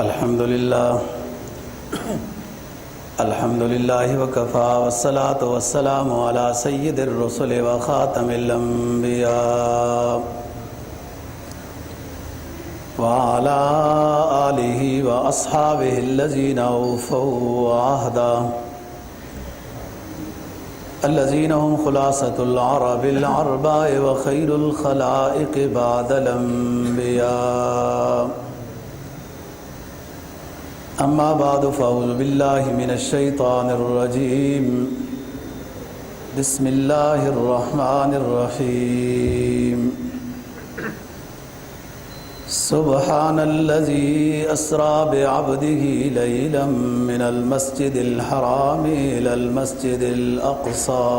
الحمد للہ وکفا والصلاة والسلام علی سید الرسل وخاتم الانبیاء وعلى آلہ واصحابہ الذین اوفوا عہدا الذین هم خلاصة العرب العرباء وخیر الخلائق بعد الانبیاء اما بعد فاعوذ باللہ من الشیطان الرجیم بسم اللہ الرحمن الرحیم سبحان الذی اسری بعبده لیلا من المسجد الحرام الى المسجد الاقصى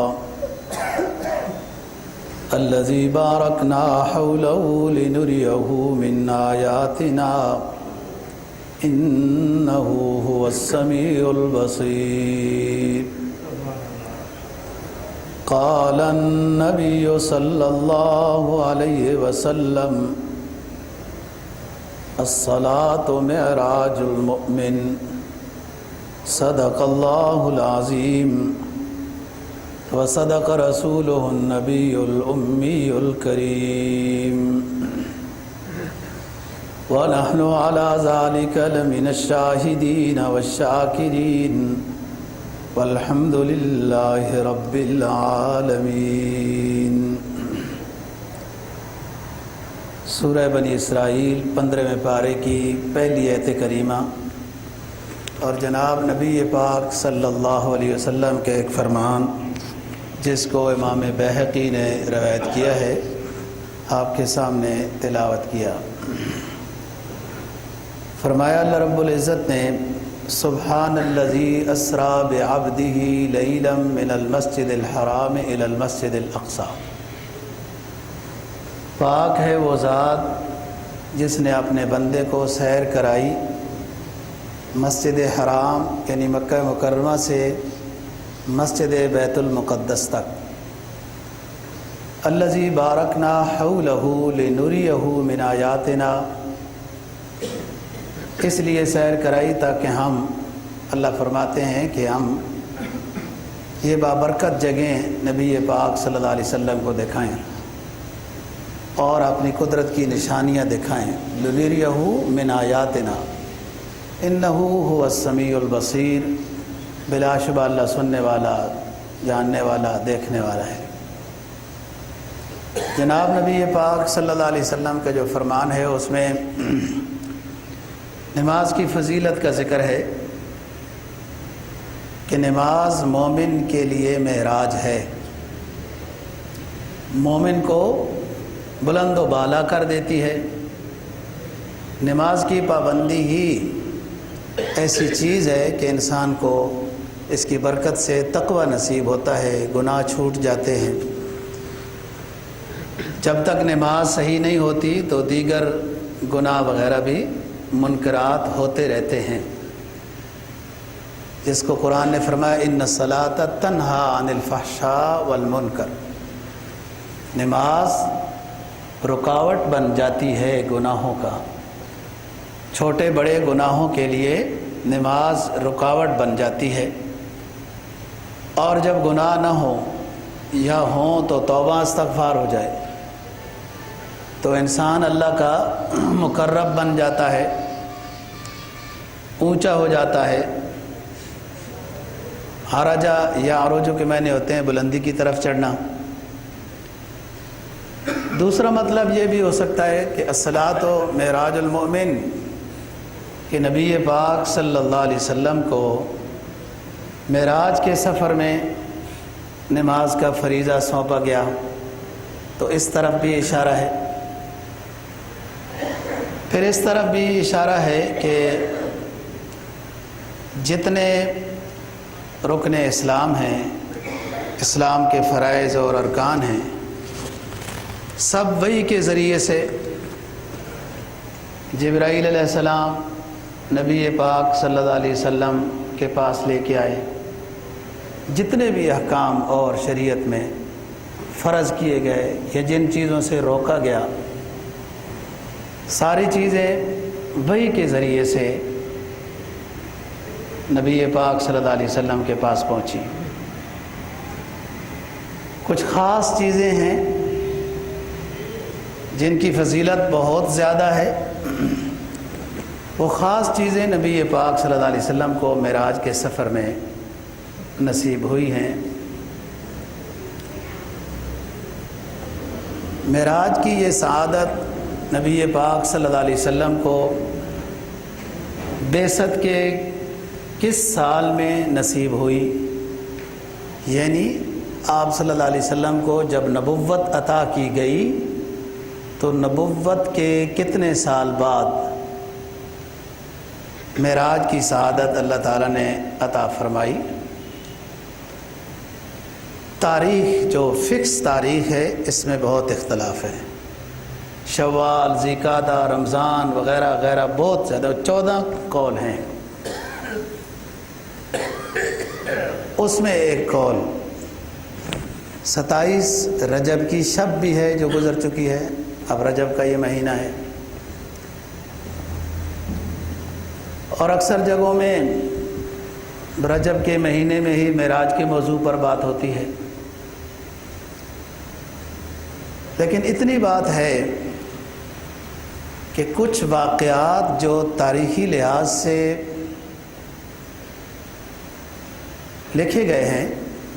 الذی بارکنا حوله لنریه من آیاتنا إنه هو السميع البصير قال النبي صلى الله عليه وسلم الصلاة معراج المؤمن صدق الله العظيم وصدق رسوله النبي الأمي الكريم ونحن على ذلك لمن الشاهدين والشاكرين والحمد لله رب العالمين۔ سورہ بنی اسرائیل 15ویں پارے کی پہلی آیت کریمہ اور جناب نبی پاک صلی اللہ علیہ وسلم کے ایک فرمان جس کو امام بیہقی نے روایت کیا ہے، آپ کے سامنے تلاوت کیا۔ فرمایا اللہ رب العزت نے سبحان الذی اسری بعبدہ لیلا من المسجد الحرام الی المسجد الاقصی، پاک ہے وہ ذات جس نے اپنے بندے کو سیر کرائی مسجد حرام یعنی مکہ مکرمہ سے مسجد بیت المقدس تک، الذی بارکنا حولہ لنریہ من آیاتنا، اس لیے سیر کرائی تاکہ ہم، اللہ فرماتے ہیں کہ ہم یہ بابرکت جگہیں نبی پاک صلی اللہ علیہ وسلم کو دکھائیں اور اپنی قدرت کی نشانیاں دکھائیں۔ لنریہ من آیاتنا انہ هو السمیع البصیر، بلا شبہ اللہ سننے والا، جاننے والا، دیکھنے والا ہے۔ جناب نبی پاک صلی اللہ علیہ وسلم کا جو فرمان ہے اس میں نماز کی فضیلت کا ذکر ہے کہ نماز مومن کے لیے معراج ہے، مومن کو بلند و بالا کر دیتی ہے۔ نماز کی پابندی ہی ایسی چیز ہے کہ انسان کو اس کی برکت سے تقوی نصیب ہوتا ہے، گناہ چھوٹ جاتے ہیں۔ جب تک نماز صحیح نہیں ہوتی تو دیگر گناہ وغیرہ بھی منکرات ہوتے رہتے ہیں، جس کو قرآن نے فرمایا ان الصلاۃ تنہی عن الفحشاء والمنکر، نماز رکاوٹ بن جاتی ہے گناہوں کا، چھوٹے بڑے گناہوں کے لیے نماز رکاوٹ بن جاتی ہے، اور جب گناہ نہ ہو یا ہوں تو توبہ استغفار ہو جائے تو انسان اللہ کا مقرب بن جاتا ہے، اونچا ہو جاتا ہے۔ عرجہ یا عروج کے معنی ہوتے ہیں بلندی کی طرف چڑھنا۔ دوسرا مطلب یہ بھی ہو سکتا ہے کہ الصلاۃ معراج المؤمن، کہ نبی پاک صلی اللہ علیہ وسلم کو معراج کے سفر میں نماز کا فریضہ سونپا گیا، تو اس طرف بھی اشارہ ہے۔ پھر اس طرف بھی اشارہ ہے کہ جتنے رکن اسلام ہیں، اسلام کے فرائض اور ارکان ہیں، سب وحی کے ذریعے سے جبرائیل علیہ السلام نبی پاک صلی اللہ علیہ وسلم کے پاس لے کے آئے۔ جتنے بھی احکام اور شریعت میں فرض کیے گئے یا جن چیزوں سے روکا گیا، ساری چیزیں وحی کے ذریعے سے نبی پاک صلی اللہ علیہ وسلم کے پاس پہنچی۔ کچھ خاص چیزیں ہیں جن کی فضیلت بہت زیادہ ہے۔ وہ خاص چیزیں نبی پاک صلی اللہ علیہ وسلم کو معراج کے سفر میں نصیب ہوئی ہیں۔ معراج کی یہ سعادت نبی پاک صلی اللہ علیہ وسلم کو بعثت کے کس سال میں نصیب ہوئی؟ یعنی آپ صلی اللہ علیہ وسلم کو جب نبوت عطا کی گئی تو نبوت کے کتنے سال بعد معراج کی سعادت اللہ تعالیٰ نے عطا فرمائی؟ تاریخ جو فکس تاریخ ہے اس میں بہت اختلاف ہے۔ شوال، ذوالقعدہ، رمضان وغیرہ وغیرہ بہت زیادہ 14 قول ہیں۔ اس میں ایک قول 27 رجب کی شب بھی ہے جو گزر چکی ہے، اب رجب کا یہ مہینہ ہے، اور اکثر جگہوں میں رجب کے مہینے میں ہی معراج کے موضوع پر بات ہوتی ہے۔ لیکن اتنی بات ہے کہ کچھ واقعات جو تاریخی لحاظ سے لکھے گئے ہیں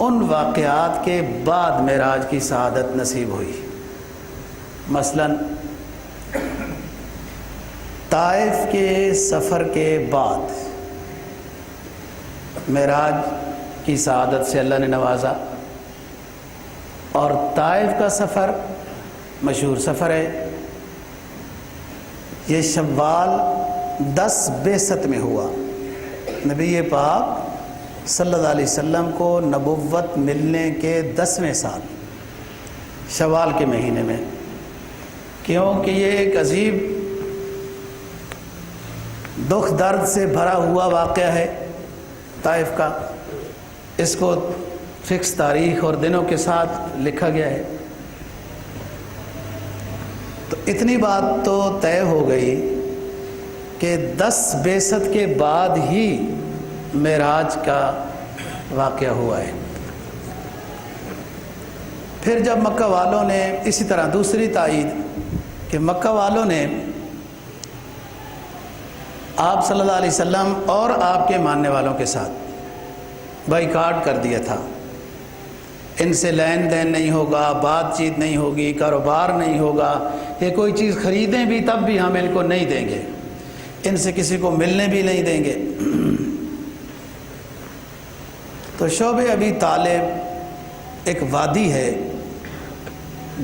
ان واقعات کے بعد معراج کی سعادت نصیب ہوئی۔ مثلاً طائف کے سفر کے بعد معراج کی سعادت سے اللہ نے نوازا، اور طائف کا سفر مشہور سفر ہے، یہ شوال 10 بعثت میں ہوا۔ نبی پاک صلی اللہ علیہ وسلم کو نبوت ملنے کے 10ویں سال شوال کے مہینے میں، کیونکہ یہ ایک عجیب دکھ درد سے بھرا ہوا واقعہ ہے طائف کا، اس کو فکس تاریخ اور دنوں کے ساتھ لکھا گیا ہے۔ تو اتنی بات تو طے ہو گئی کہ 10 بعثت کے بعد ہی معراج کا واقعہ ہوا ہے۔ پھر جب مکہ والوں نے، اسی طرح دوسری تائید کہ مکہ والوں نے آپ صلی اللہ علیہ وسلم اور آپ کے ماننے والوں کے ساتھ بائیکاٹ کر دیا تھا، ان سے لین دین نہیں ہوگا، بات چیت نہیں ہوگی، کاروبار نہیں ہوگا، یہ کوئی چیز خریدیں بھی تب بھی ہم ان کو نہیں دیں گے، ان سے کسی کو ملنے بھی نہیں دیں گے۔ تو شعب ابی طالب ایک وادی ہے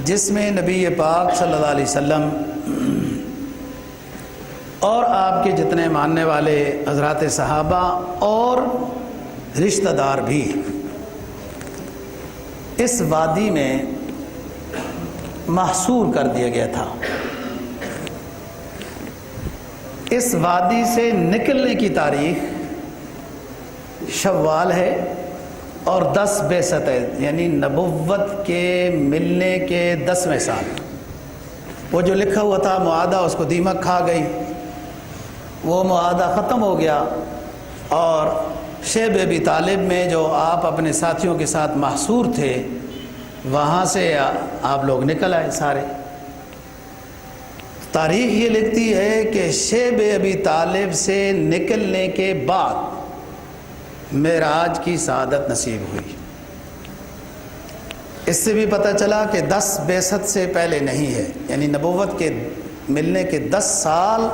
جس میں نبی پاک صلی اللہ علیہ وسلم اور آپ کے جتنے ماننے والے حضرات صحابہ اور رشتہ دار بھی اس وادی میں محصور کر دیا گیا تھا۔ اس وادی سے نکلنے کی تاریخ شوال ہے اور 10 بعثت ہے، یعنی نبوت کے ملنے کے 10ویں سال۔ وہ جو لکھا ہوا تھا معاہدہ، اس کو دیمک کھا گئی، وہ معاہدہ ختم ہو گیا، اور شعب ابی طالب میں جو آپ اپنے ساتھیوں کے ساتھ محصور تھے وہاں سے آپ لوگ نکل آئے سارے۔ تاریخ یہ لکھتی ہے کہ شعب ابی طالب سے نکلنے کے بعد معراج کی سعادت نصیب ہوئی۔ اس سے بھی پتہ چلا کہ 10 بعثت سے پہلے نہیں ہے، یعنی نبوت کے ملنے کے 10 سال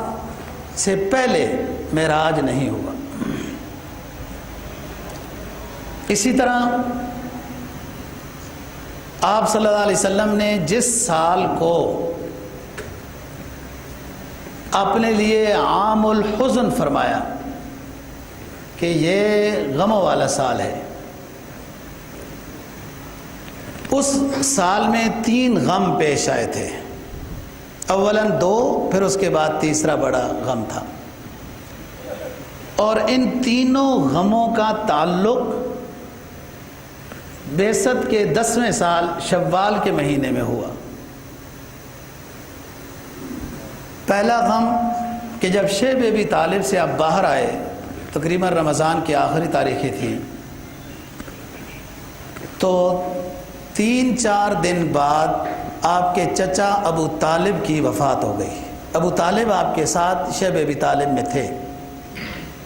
سے پہلے معراج نہیں ہوا۔ اسی طرح آپ صلی اللہ علیہ وسلم نے جس سال کو اپنے لیے عام الحزن فرمایا کہ یہ غموں والا سال ہے، اس سال میں 3 غم پیش آئے تھے، اولاً 2، پھر اس کے بعد تیسرا بڑا غم تھا، اور ان تینوں غموں کا تعلق بعثت کے 10ویں سال شوال کے مہینے میں ہوا۔ پہلا غم کہ جب شعب ابی طالب سے آپ باہر آئے تقریباً رمضان کی آخری تاریخیں تھیں، تو 3-4 دن بعد آپ کے چچا ابو طالب کی وفات ہو گئی۔ ابو طالب آپ کے ساتھ شیب ابی طالب میں تھے،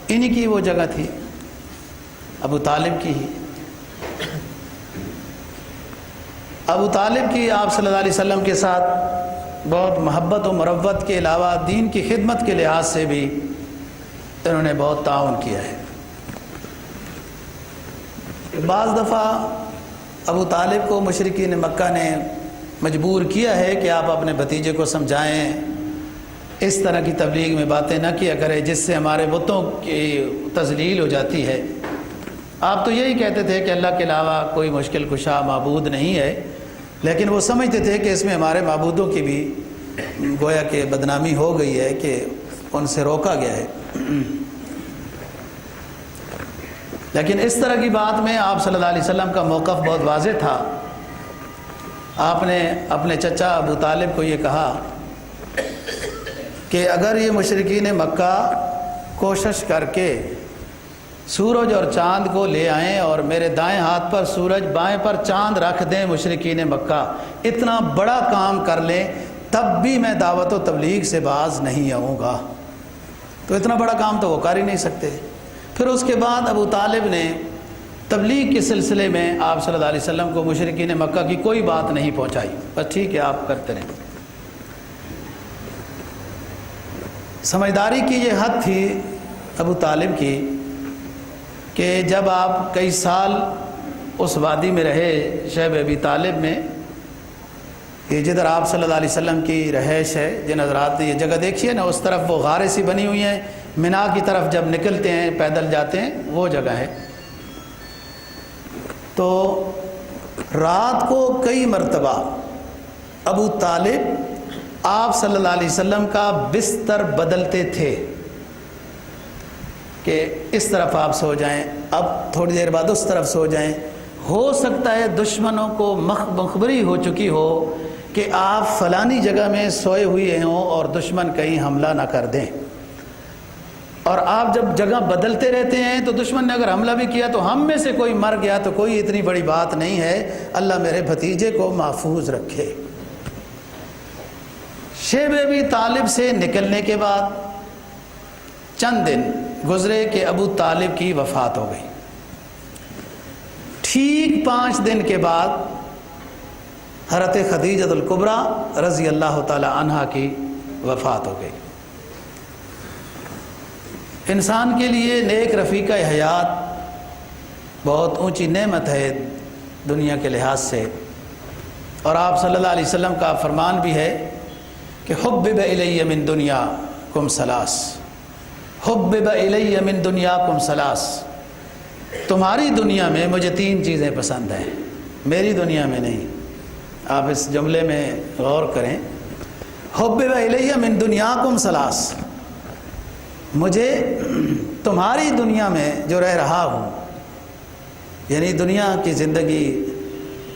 انہی کی وہ جگہ تھی، ابو طالب کی ہی۔ ابو طالب کی آپ صلی اللہ علیہ وسلم کے ساتھ بہت محبت و مروت کے علاوہ دین کی خدمت کے لحاظ سے بھی انہوں نے بہت تعاون کیا ہے۔ بعض دفعہ ابو طالب کو مشرکین مکہ نے مجبور کیا ہے کہ آپ اپنے بھتیجے کو سمجھائیں، اس طرح کی تبلیغ میں باتیں نہ کیا کریں جس سے ہمارے بتوں کی تذلیل ہو جاتی ہے۔ آپ تو یہی کہتے تھے کہ اللہ کے علاوہ کوئی مشکل کشا معبود نہیں ہے، لیکن وہ سمجھتے تھے کہ اس میں ہمارے معبودوں کی بھی گویا کہ بدنامی ہو گئی ہے کہ ان سے روکا گیا ہے۔ لیکن اس طرح کی بات میں آپ صلی اللہ علیہ وسلم کا موقف بہت واضح تھا۔ آپ نے اپنے چچا ابو طالب کو یہ کہا کہ اگر یہ مشرکین مکہ کوشش کر کے سورج اور چاند کو لے آئیں اور میرے دائیں ہاتھ پر سورج بائیں پر چاند رکھ دیں، مشرکین مکہ اتنا بڑا کام کر لیں، تب بھی میں دعوت و تبلیغ سے باز نہیں آؤں گا۔ تو اتنا بڑا کام تو وہ کر ہی نہیں سکتے۔ پھر اس کے بعد ابو طالب نے تبلیغ کے سلسلے میں آپ صلی اللہ علیہ وسلم کو مشرکین مکہ کی کوئی بات نہیں پہنچائی، بس ٹھیک ہے آپ کرتے رہیں۔ سمجھداری کی یہ حد تھی ابو طالب کی کہ جب آپ کئی سال اس وادی میں رہے، شیب ابی طالب میں، یہ جدھر آپ صلی اللہ علیہ وسلم کی رہائش ہے، جن حضرات نے یہ جگہ دیکھی ہے نا، اس طرف وہ غاریں سی بنی ہوئی ہیں، منا کی طرف جب نکلتے ہیں پیدل جاتے ہیں وہ جگہ ہے۔ تو رات کو کئی مرتبہ ابو طالب آپ صلی اللہ علیہ وسلم کا بستر بدلتے تھے کہ اس طرف آپ سو جائیں، اب تھوڑی دیر بعد اس طرف سو جائیں۔ ہو سکتا ہے دشمنوں کو مخبری ہو چکی ہو کہ آپ فلانی جگہ میں سوئے ہوئے ہوں اور دشمن کہیں حملہ نہ کر دیں، اور آپ جب جگہ بدلتے رہتے ہیں تو دشمن نے اگر حملہ بھی کیا تو ہم میں سے کوئی مر گیا تو کوئی اتنی بڑی بات نہیں ہے، اللہ میرے بھتیجے کو محفوظ رکھے۔ شیب ابی طالب سے نکلنے کے بعد چند دن گزرے کہ ابو طالب کی وفات ہو گئی۔ ٹھیک 5 دن کے بعد حضرت خدیجہ الکبریٰ رضی اللہ تعالی عنہا کی وفات ہو گئی۔ انسان کے لیے نیک رفیقہ حیات بہت اونچی نعمت ہے دنیا کے لحاظ سے، اور آپ صلی اللہ علیہ وسلم کا فرمان بھی ہے کہ حبب الی من دنیاکم ثلاث، حبب الی من دنیاکم ثلاث، تمہاری دنیا میں مجھے 3 چیزیں پسند ہیں، میری دنیا میں نہیں۔ آپ اس جملے میں غور کریں، حبب الی من دنیاکم ثلاث، مجھے تمہاری دنیا میں جو رہ رہا ہوں، یعنی دنیا کی زندگی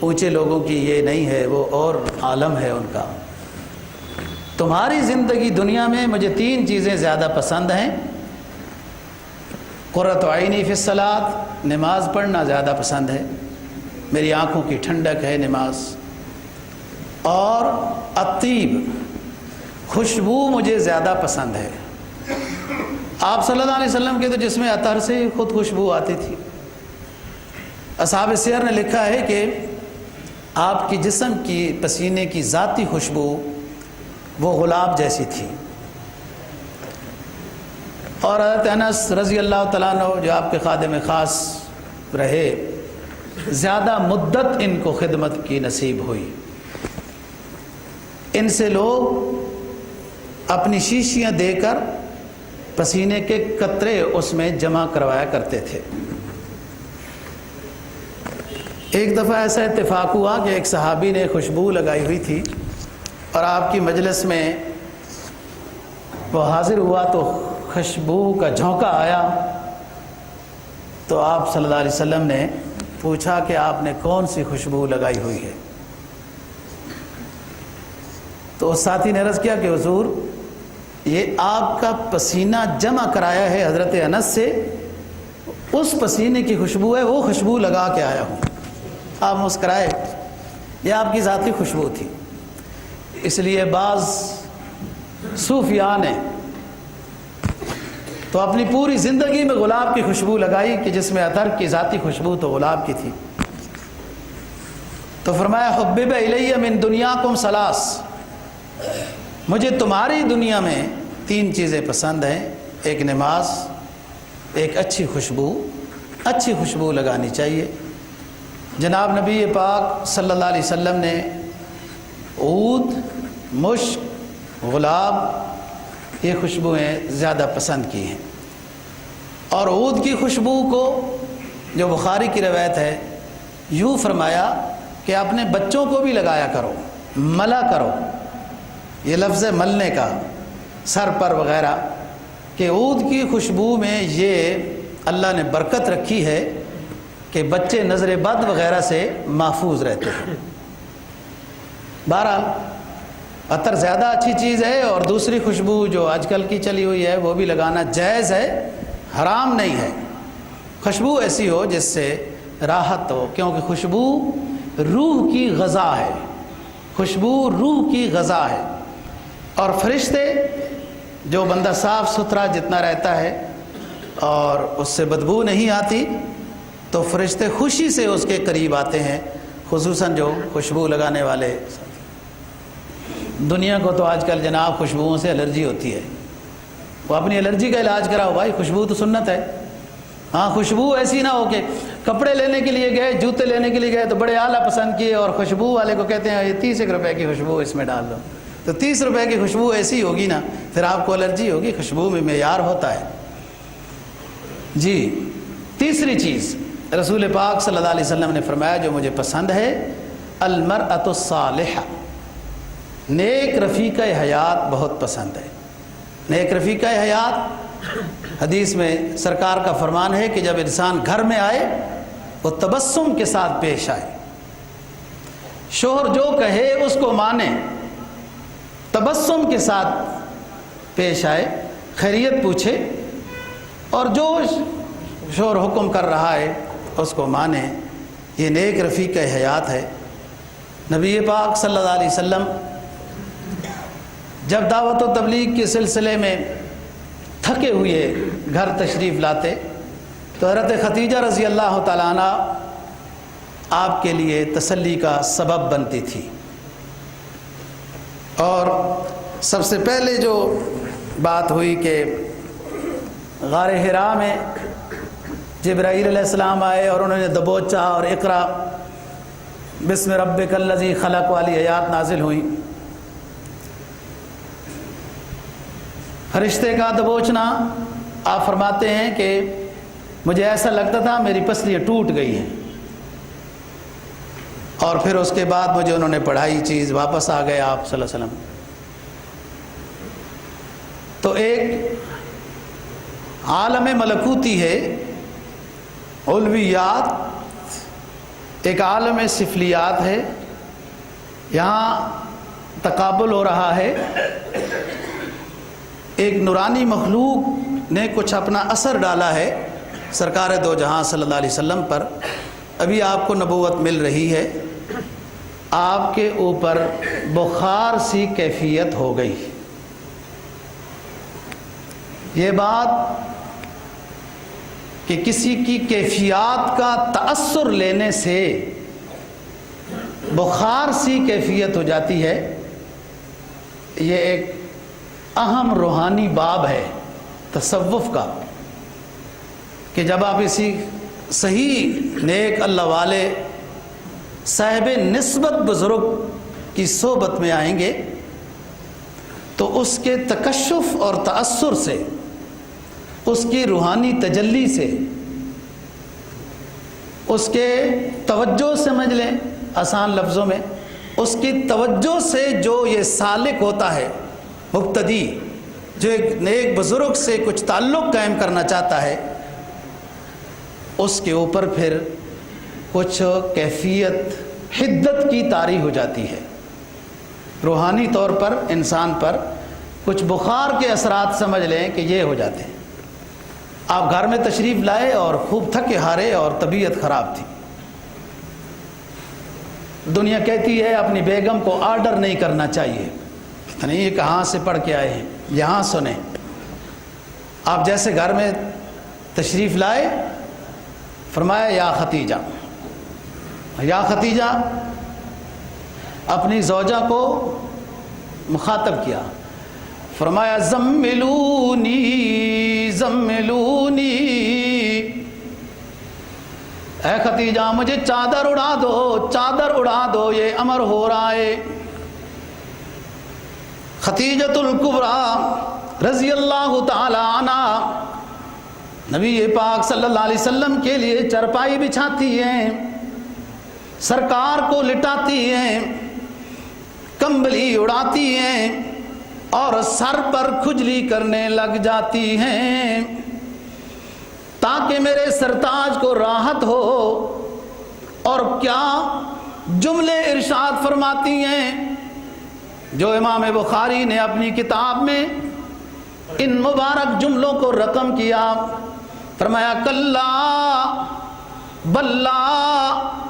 اونچے لوگوں کی یہ نہیں ہے، وہ اور عالم ہے ان کا۔ تمہاری زندگی دنیا میں مجھے 3 چیزیں زیادہ پسند ہیں، قرۃ عینی فی الصلاۃ، نماز پڑھنا زیادہ پسند ہے، میری آنکھوں کی ٹھنڈک ہے نماز، اور الطیب، خوشبو مجھے زیادہ پسند ہے۔ آپ صلی اللہ علیہ وسلم کے تو جسم اطہر سے خود خوشبو آتی تھی۔ اصحاب سیر نے لکھا ہے کہ آپ کی جسم کی پسینے کی ذاتی خوشبو وہ گلاب جیسی تھی، اور حضرت انس رضی اللہ تعالیٰ عنہ جو آپ کے خادم خاص رہے، زیادہ مدت ان کو خدمت کی نصیب ہوئی۔ ان سے لوگ اپنی شیشیاں دے کر پسینے کے قطرے اس میں جمع کروایا کرتے تھے۔ ایک دفعہ ایسا اتفاق ہوا کہ ایک صحابی نے خوشبو لگائی ہوئی تھی اور آپ کی مجلس میں وہ حاضر ہوا تو خوشبو کا جھونکا آیا، تو آپ صلی اللہ علیہ وسلم نے پوچھا کہ آپ نے کون سی خوشبو لگائی ہوئی ہے؟ تو اس ساتھی نے عرض کیا کہ حضور، یہ آپ کا پسینہ جمع کرایا ہے حضرت انس سے، اس پسینے کی خوشبو ہے، وہ خوشبو لگا کے آیا ہوں۔ آپ مسکرائے، یہ آپ کی ذاتی خوشبو تھی۔ اس لیے بعض صوفیاء نے تو اپنی پوری زندگی میں گلاب کی خوشبو لگائی کہ جس میں عطر کی ذاتی خوشبو تو گلاب کی تھی۔ تو فرمایا حبب الیہ من دنیاکم ثلاث، مجھے تمہاری دنیا میں 3 چیزیں پسند ہیں، ایک نماز، ایک اچھی خوشبو لگانی چاہیے۔ جناب نبی پاک صلی اللہ علیہ وسلم نے عود، مشک، گلاب یہ خوشبوئیں زیادہ پسند کی ہیں، اور عود کی خوشبو کو جو بخاری کی روایت ہے یوں فرمایا کہ اپنے بچوں کو بھی لگایا کرو، ملا کرو، یہ لفظ ہے ملنے کا، سر پر وغیرہ، کہ عود کی خوشبو میں یہ اللہ نے برکت رکھی ہے کہ بچے نظر بد وغیرہ سے محفوظ رہتے ہیں۔ بہرحال عطر زیادہ اچھی چیز ہے، اور دوسری خوشبو جو آج کل کی چلی ہوئی ہے وہ بھی لگانا جائز ہے، حرام نہیں ہے۔ خوشبو ایسی ہو جس سے راحت ہو، کیونکہ خوشبو روح کی غذا ہے، خوشبو روح کی غذا ہے۔ اور فرشتے، جو بندہ صاف ستھرا جتنا رہتا ہے اور اس سے بدبو نہیں آتی، تو فرشتے خوشی سے اس کے قریب آتے ہیں، خصوصاً جو خوشبو لگانے والے۔ دنیا کو تو آج کل جناب خوشبوؤں سے الرجی ہوتی ہے، وہ اپنی الرجی کا علاج کراؤ بھائی، خوشبو تو سنت ہے۔ ہاں خوشبو ایسی نہ ہو کہ کپڑے لینے کے لیے گئے، جوتے لینے کے لیے گئے تو بڑے اعلیٰ پسند کیے، اور خوشبو والے کو کہتے ہیں یہ 30 روپے کی خوشبو اس میں ڈال دو، تو 30 روپے کی خوشبو ایسی ہوگی نا، پھر آپ کو الرجی ہوگی۔ خوشبو میں معیار ہوتا ہے۔ جی تیسری چیز رسول پاک صلی اللہ علیہ وسلم نے فرمایا جو مجھے پسند ہے، المرأۃ الصالحہ، نیک رفیقہ حیات بہت پسند ہے۔ نیک رفیقہ حیات، حدیث میں سرکار کا فرمان ہے کہ جب انسان گھر میں آئے وہ تبسم کے ساتھ پیش آئے، شوہر جو کہے اس کو مانے، تبسم کے ساتھ پیش آئے، خیریت پوچھے، اور جو شوہر حکم کر رہا ہے اس کو مانے، یہ نیک رفیق حیات ہے۔ نبی پاک صلی اللہ علیہ وسلم جب دعوت و تبلیغ کے سلسلے میں تھکے ہوئے گھر تشریف لاتے تو حضرت خدیجہ رضی اللہ تعالیٰ عنہ آپ کے لیے تسلی کا سبب بنتی تھی۔ اور سب سے پہلے جو بات ہوئی کہ غار حرا میں جبرائیل علیہ السلام آئے اور انہوں نے دبوچا اور اقرا بسم ربک الذی خلق والی آیات نازل ہوئیں۔ فرشتے کا دبوچنا، آپ فرماتے ہیں کہ مجھے ایسا لگتا تھا میری پسلیاں ٹوٹ گئی ہیں، اور پھر اس کے بعد مجھے انہوں نے پڑھائی چیز، واپس آ گئے آپ صلی اللہ علیہ وسلم۔ تو ایک عالم ملکوتی ہے، علویات، ایک عالم سفلیات ہے، یہاں تقابل ہو رہا ہے۔ ایک نورانی مخلوق نے کچھ اپنا اثر ڈالا ہے سرکار دو جہاں صلی اللہ علیہ وسلم پر، ابھی آپ کو نبوت مل رہی ہے، آپ کے اوپر بخار سی کیفیت ہو گئی۔ یہ بات کہ کسی کی کیفیات کا تأثر لینے سے بخار سی کیفیت ہو جاتی ہے، یہ ایک اہم روحانی باب ہے تصوف کا، کہ جب آپ اسی صحیح نیک اللہ والے صاحب نسبت بزرگ کی صحبت میں آئیں گے تو اس کے تکشف اور تأثر سے، اس کی روحانی تجلی سے، اس کے توجہ سمجھ لیں آسان لفظوں میں، اس کی توجہ سے جو یہ سالک ہوتا ہے، مبتدی جو ایک نیک بزرگ سے کچھ تعلق قائم کرنا چاہتا ہے، اس کے اوپر پھر کچھ کیفیت حدت کی طاری ہو جاتی ہے، روحانی طور پر انسان پر کچھ بخار کے اثرات سمجھ لیں کہ یہ ہو جاتے ہیں۔ آپ گھر میں تشریف لائے اور خوب تھکے ہارے اور طبیعت خراب تھی. دنیا کہتی ہے اپنی بیگم کو آرڈر نہیں کرنا چاہیے. نہیں، یہ کہاں سے پڑھ کے آئے ہیں؟ یہاں سنیں. آپ جیسے گھر میں تشریف لائے، فرمایا یا ختیجہ، یا ختیجہ، اپنی زوجہ کو مخاطب کیا، فرمایا زملونی زملونی، اے ختیجہ مجھے چادر اڑا دو، چادر اڑا دو، یہ امر ہو رہا ہے. خدیجۃ الکبریٰ رضی اللہ تعالی عنہ نبی پاک صلی اللہ علیہ وسلم کے لیے چرپائی بچھاتی ہیں، سرکار کو لٹاتی ہیں، کمبلی اڑاتی ہیں اور سر پر کھجلی کرنے لگ جاتی ہیں تاکہ میرے سرتاج کو راحت ہو. اور کیا جملے ارشاد فرماتی ہیں جو امام بخاری نے اپنی کتاب میں ان مبارک جملوں کو رقم کیا. فرمایا کلا بلا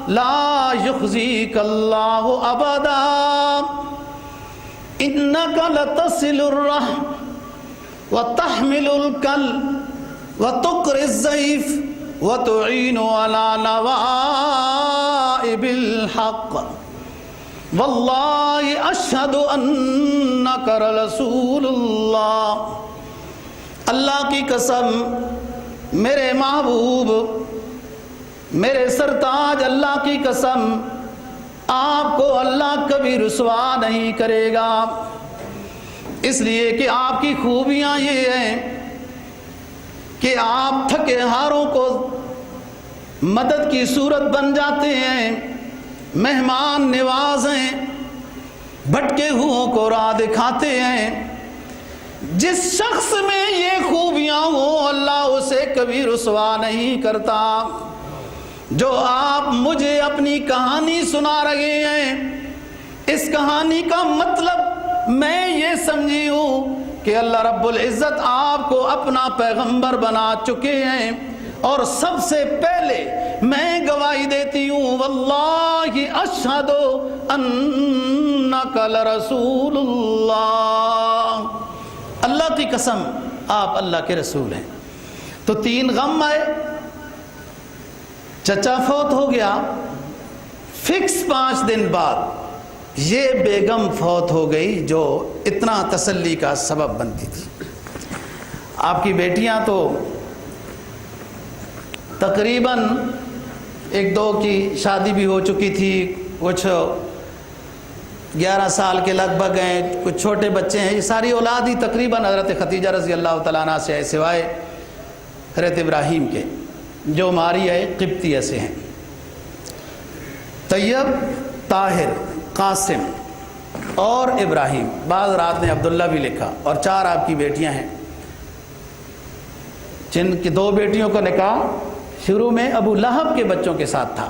لا یخزیک اللہ ابدا انک لتصل الرحم وتحمل الکل وتقری الضیف وتعین علی نوائب الحق واللہ اشہد انک رسول اللہ. اللہ کی قسم میرے محبوب، میرے سرتاج، اللہ کی قسم آپ کو اللہ کبھی رسوا نہیں کرے گا، اس لیے کہ آپ کی خوبیاں یہ ہیں کہ آپ تھکے ہاروں کو مدد کی صورت بن جاتے ہیں، مہمان نواز ہیں، بھٹکے ہوئوں کو راہ دکھاتے ہیں. جس شخص میں یہ خوبیاں ہوں اللہ اسے کبھی رسوا نہیں کرتا. جو آپ مجھے اپنی کہانی سنا رہے ہیں، اس کہانی کا مطلب میں یہ سمجھی ہوں کہ اللہ رب العزت آپ کو اپنا پیغمبر بنا چکے ہیں. اور سب سے پہلے میں گواہی دیتی ہوں واللہ اشہد انک لرسول اللہ، اللہ کی قسم آپ اللہ کے رسول ہیں. تو 3 غم آئے، چچا فوت ہو گیا، فکس 5 دن بعد یہ بیگم فوت ہو گئی جو اتنا تسلی کا سبب بنتی تھی. آپ کی بیٹیاں تو تقریباً 1-2 کی شادی بھی ہو چکی تھی، کچھ 11 سال کے لگ بھگ ہیں، کچھ چھوٹے بچے ہیں. یہ ساری اولاد ہی تقریباً حضرت خدیجہ رضی اللہ تعالیٰ عنہ سے ہے، سوائے حضرت ابراہیم کے جو ماریہ قبطیہ سے ہیں. طیب، طاہر، قاسم اور ابراہیم، بعض رات نے عبداللہ بھی لکھا، اور 4 آپ کی بیٹیاں ہیں جن کی 2 بیٹیوں کا نکاح شروع میں ابو لہب کے بچوں کے ساتھ تھا،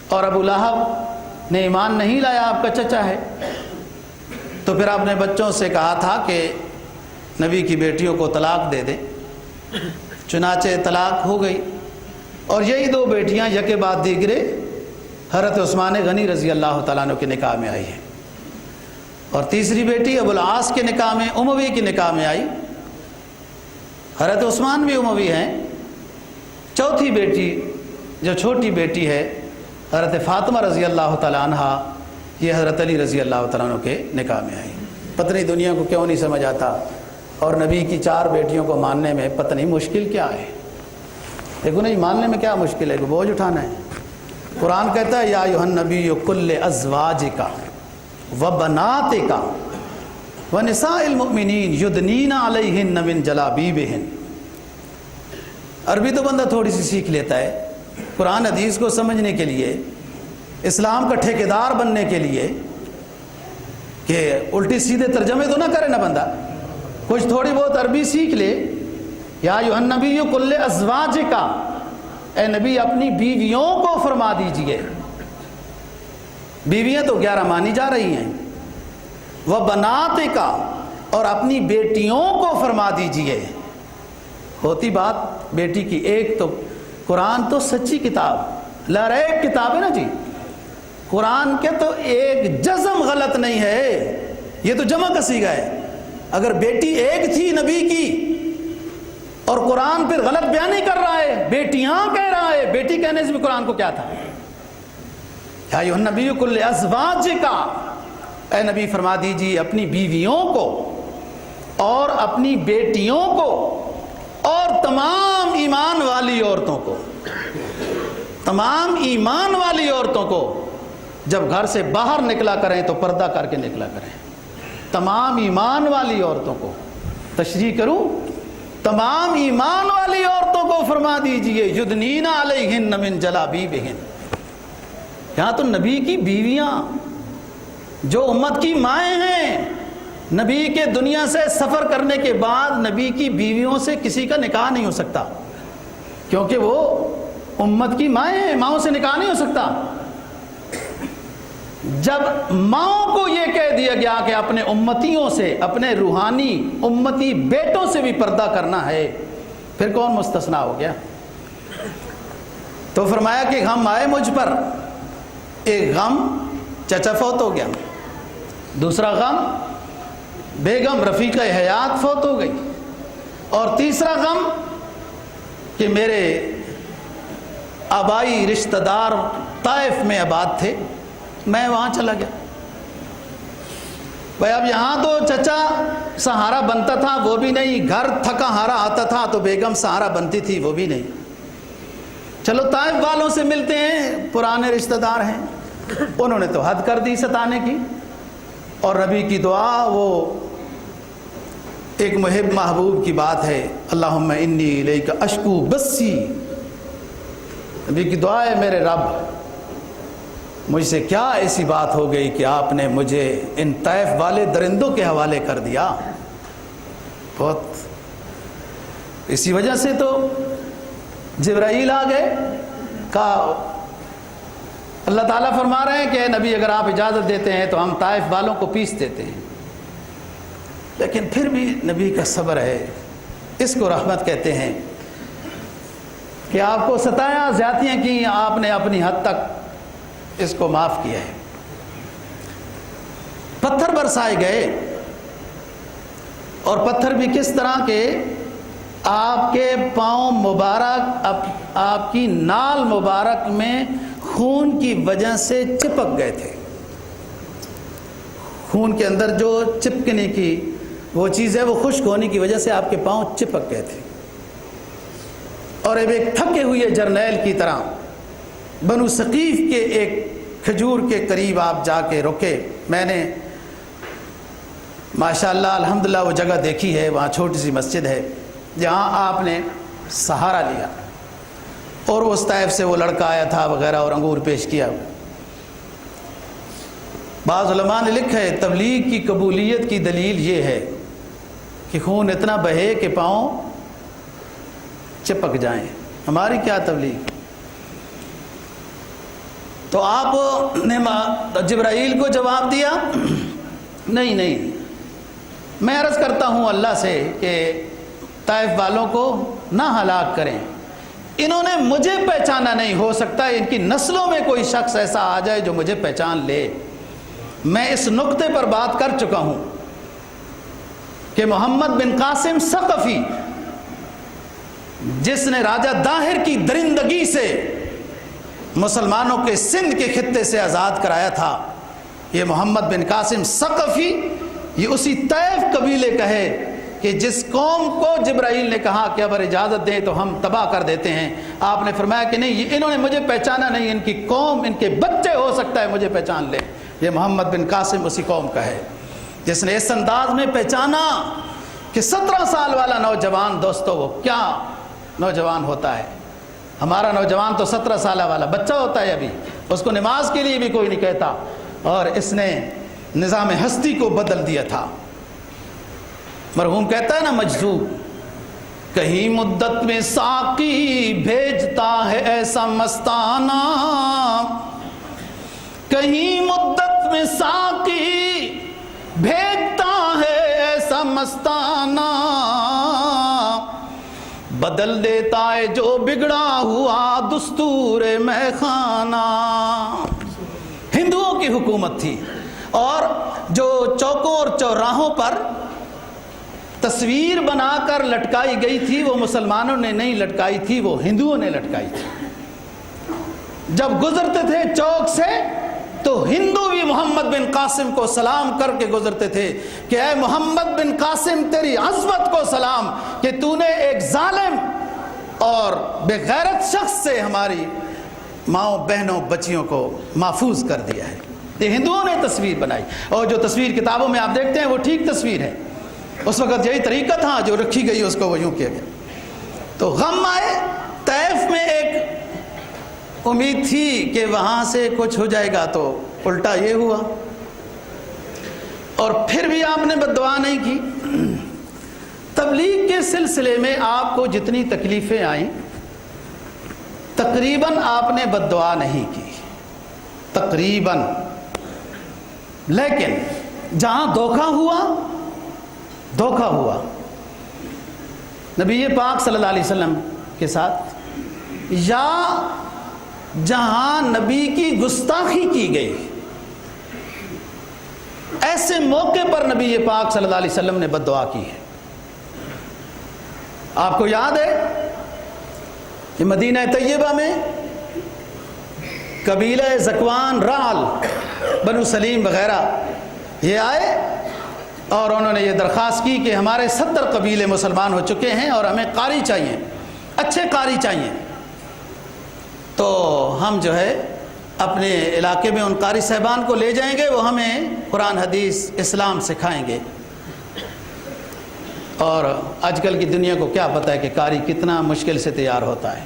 اور ابو لہب نے ایمان نہیں لایا، آپ کا چچا ہے. تو پھر آپ نے بچوں سے کہا تھا کہ نبی کی بیٹیوں کو طلاق دے دیں، چنانچہ طلاق ہو گئی. اور یہی 2 بیٹیاں یکے بعد دیگرے حضرت عثمان غنی رضی اللہ تعالیٰ عنہ کے نکاح میں آئی ہیں. اور تیسری بیٹی ابو العاص کے نکاح میں، اموی کے نکاح میں آئی. حضرت عثمان بھی اموی ہیں. چوتھی بیٹی جو چھوٹی بیٹی ہے حضرت فاطمہ رضی اللہ تعالیٰ عنہ، یہ حضرت علی رضی اللہ تعالیٰ عنہ کے نکاح میں آئی. پتہ نہیں دنیا کو کیوں نہیں سمجھ آتا، اور نبی کی 4 بیٹیوں کو ماننے میں پتہ نہیں مشکل کیا ہے. دیکھو نہیں، ماننے میں کیا مشکل ہے، بوجھ اٹھانا ہے. قرآن کہتا ہے یا ایھا النبی کل ازواجک وبناتک ونساء المؤمنین یدنین علیہن من جلابیبہن. عربی تو بندہ تھوڑی سی سیکھ لیتا ہے، قرآن حدیث کو سمجھنے کے لیے، اسلام کا ٹھیکیدار بننے کے لیے، کہ الٹی سیدھے ترجمے تو نہ کرے نا بندہ، کچھ تھوڑی بہت عربی سیکھ لے. یا ایھا النبی کل ازواجک، اے نبی اپنی بیویوں کو فرما دیجئے. بیویاں تو 11 مانی جا رہی ہیں. وبناتک، اور اپنی بیٹیوں کو فرما دیجئے. ہوتی بات بیٹی کی، ایک تو قرآن تو سچی کتاب لا ریب کتاب ہے نا جی، قرآن کے تو ایک جزم غلط نہیں ہے، یہ تو جمع کا صیغہ ہے۔ اگر بیٹی ایک تھی نبی کی اور قرآن پھر غلط بیان نہیں کر رہا ہے، بیٹیاں کہہ رہا ہے، بیٹی کہنے سے بھی قرآن کو کیا تھا؟ یا ایھا النبی قل لازواجک، اے نبی فرما دیجیے اپنی بیویوں کو اور اپنی بیٹیوں کو اور تمام ایمان والی عورتوں کو، تمام ایمان والی عورتوں کو جب گھر سے باہر نکلا کریں تو پردہ کر کے نکلا کریں۔ تمام ایمان والی عورتوں کو، تشریح کروں، تمام ایمان والی عورتوں کو فرما دیجئے یدنین علیہن من جلابیبہن۔ یہاں تو نبی کی بیویاں جو امت کی مائیں ہیں، نبی کے دنیا سے سفر کرنے کے بعد نبی کی بیویوں سے کسی کا نکاح نہیں ہو سکتا، کیونکہ وہ امت کی مائیں ہیں، ماؤں سے نکاح نہیں ہو سکتا۔ جب ماؤں کو یہ کہہ دیا گیا کہ اپنے امتیوں سے، اپنے روحانی امتی بیٹوں سے بھی پردہ کرنا ہے، پھر کون مستثنا ہو گیا؟ تو فرمایا کہ غم آئے مجھ پر، ایک غم چچا فوت ہو گیا، دوسرا غم بیگم رفیقہ حیات فوت ہو گئی، اور تیسرا غم کہ میرے آبائی رشتہ دار طائف میں آباد تھے، میں وہاں چلا گیا۔ بھائی اب یہاں تو چچا سہارا بنتا تھا وہ بھی نہیں، گھر تھکا ہارا آتا تھا تو بیگم سہارا بنتی تھی وہ بھی نہیں، چلو طائف والوں سے ملتے ہیں، پرانے رشتہ دار ہیں، انہوں نے تو حد کر دی ستانے کی، اور نبی کی دعا وہ ایک محب محبوب کی بات ہے، اللہم انی الیک اشکو بسی، نبی کی دعا ہے میرے رب مجھ سے کیا ایسی بات ہو گئی کہ آپ نے مجھے ان طائف والے درندوں کے حوالے کر دیا۔ بہت اسی وجہ سے تو جبرائیل آ گئے، کہا اللہ تعالیٰ فرما رہے ہیں کہ اے نبی اگر آپ اجازت دیتے ہیں تو ہم طائف والوں کو پیس دیتے ہیں، لیکن پھر بھی نبی کا صبر ہے، اس کو رحمت کہتے ہیں کہ آپ کو ستایا، زیادتیاں کی، آپ نے اپنی حد تک اس کو معاف کیا ہے۔ پتھر برسائے گئے، اور پتھر بھی کس طرح کے، آپ کے پاؤں مبارک آپ کی نال مبارک میں خون کی وجہ سے چپک گئے تھے، خون کے اندر جو چپکنے کی وہ چیز ہے وہ خشک ہونے کی وجہ سے آپ کے پاؤں چپک گئے تھے، اور اب ایک تھکے ہوئے جرنیل کی طرح بنو ثقیف کے ایک کھجور کے قریب آپ جا کے رکے۔ میں نے ماشاءاللہ الحمدللہ وہ جگہ دیکھی ہے، وہاں چھوٹی سی مسجد ہے جہاں آپ نے سہارا لیا، اور اس طائف سے وہ لڑکا آیا تھا وغیرہ، اور انگور پیش کیا۔ بعض علماء نے لکھا ہے تبلیغ کی قبولیت کی دلیل یہ ہے کہ خون اتنا بہے کہ پاؤں چپک جائیں، ہماری کیا تبلیغ؟ تو آپ نے جبرائیل کو جواب دیا نہیں، میں عرض کرتا ہوں اللہ سے کہ طائف والوں کو نہ ہلاک کریں، انہوں نے مجھے پہچانا نہیں، ہو سکتا ہے ان کی نسلوں میں کوئی شخص ایسا آ جائے جو مجھے پہچان لے۔ میں اس نقطے پر بات کر چکا ہوں کہ محمد بن قاسم ثقفی، جس نے راجہ داہر کی درندگی سے مسلمانوں کے سندھ کے خطے سے آزاد کرایا تھا، یہ محمد بن قاسم ثقفی، یہ اسی طائف قبیلے کا ہے کہ جس قوم کو جبرائیل نے کہا کہ اگر اجازت دیں تو ہم تباہ کر دیتے ہیں، آپ نے فرمایا کہ نہیں، انہوں نے مجھے پہچانا نہیں، ان کی قوم، ان کے بچے ہو سکتا ہے مجھے پہچان لے۔ یہ محمد بن قاسم اسی قوم کا ہے جس نے اس انداز میں پہچانا کہ 17 سال والا نوجوان، دوستو وہ کیا نوجوان ہوتا ہے، ہمارا نوجوان تو 17 سالہ والا بچہ ہوتا ہے، ابھی اس کو نماز کے لیے بھی کوئی نہیں کہتا، اور اس نے نظام ہستی کو بدل دیا تھا۔ مرحوم کہتا ہے نا مجذوب، کہیں مدت میں ساقی بھیجتا ہے ایسا مستانہ، کہیں مدت میں ساقی بھیجتا ہے ایسا مستانہ، بدل دیتا ہے جو بگڑا ہوا دستور میں خانہ. ہندوؤں کی حکومت تھی، اور جو چوکوں اور چوراہوں پر تصویر بنا کر لٹکائی گئی تھی وہ مسلمانوں نے نہیں لٹکائی تھی، وہ ہندوؤں نے لٹکائی تھی. جب گزرتے تھے چوک سے تو ہندو بھی محمد بن قاسم کو سلام کر کے گزرتے تھے کہ اے محمد بن قاسم تیری عظمت کو سلام کہ تو نے ایک ظالم اور بے غیرت شخص سے ہماری ماؤں بہنوں بچیوں کو محفوظ کر دیا ہے. یہ ہندوؤں نے تصویر بنائی، اور جو تصویر کتابوں میں آپ دیکھتے ہیں وہ ٹھیک تصویر ہے. اس وقت یہی طریقہ تھا جو رکھی گئی اس کو وہ یوں کیا گیا. تو غم آئے. طائف میں ایک امید تھی کہ وہاں سے کچھ ہو جائے گا، تو الٹا یہ ہوا. اور پھر بھی آپ نے بد دعا نہیں کی. تبلیغ کے سلسلے میں آپ کو جتنی تکلیفیں آئیں تقریباً آپ نے بد دعا نہیں کی، تقریباً. لیکن جہاں دھوکہ ہوا نبی پاک صلی اللہ علیہ وسلم کے ساتھ، یا جہاں نبی کی گستاخی کی گئی، ایسے موقع پر نبی پاک صلی اللہ علیہ وسلم نے بد دعا کی ہے. آپ کو یاد ہے کہ مدینہ طیبہ میں قبیلہ زکوان، رعل، بنو سلیم وغیرہ یہ آئے اور انہوں نے یہ درخواست کی کہ ہمارے 70 قبیلے مسلمان ہو چکے ہیں اور ہمیں قاری چاہیے، اچھے قاری چاہیے. تو ہم جو ہے اپنے علاقے میں ان قاری صاحبان کو لے جائیں گے، وہ ہمیں قرآن حدیث اسلام سکھائیں گے. اور آج کل کی دنیا کو کیا پتہ ہے کہ قاری کتنا مشکل سے تیار ہوتا ہے.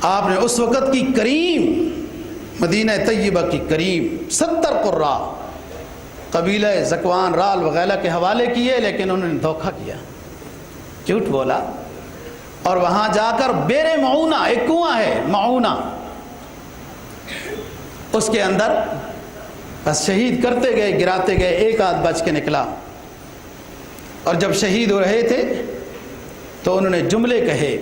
آپ نے اس وقت کی کریم، مدینہ طیبہ کی کریم 70 قراء قبیلہ زکوان، رال وغیرہ کے حوالے کیے، لیکن انہوں نے دھوکہ کیا، جھوٹ بولا. اور وہاں جا کر بیر معونہ، ایک کنواں ہے معونہ، اس کے اندر بس شہید کرتے گئے، گراتے گئے، ایک آدھ بچ کے نکلا. اور جب شہید ہو رہے تھے تو انہوں نے جملے کہے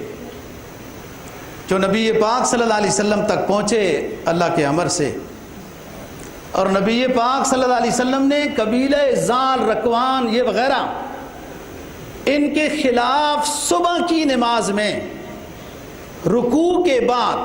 جو نبی پاک صلی اللہ علیہ وسلم تک پہنچے اللہ کے امر سے. اور نبی پاک صلی اللہ علیہ وسلم نے قبیلہ زال، رکوان یہ وغیرہ ان کے خلاف صبح کی نماز میں رکوع کے بعد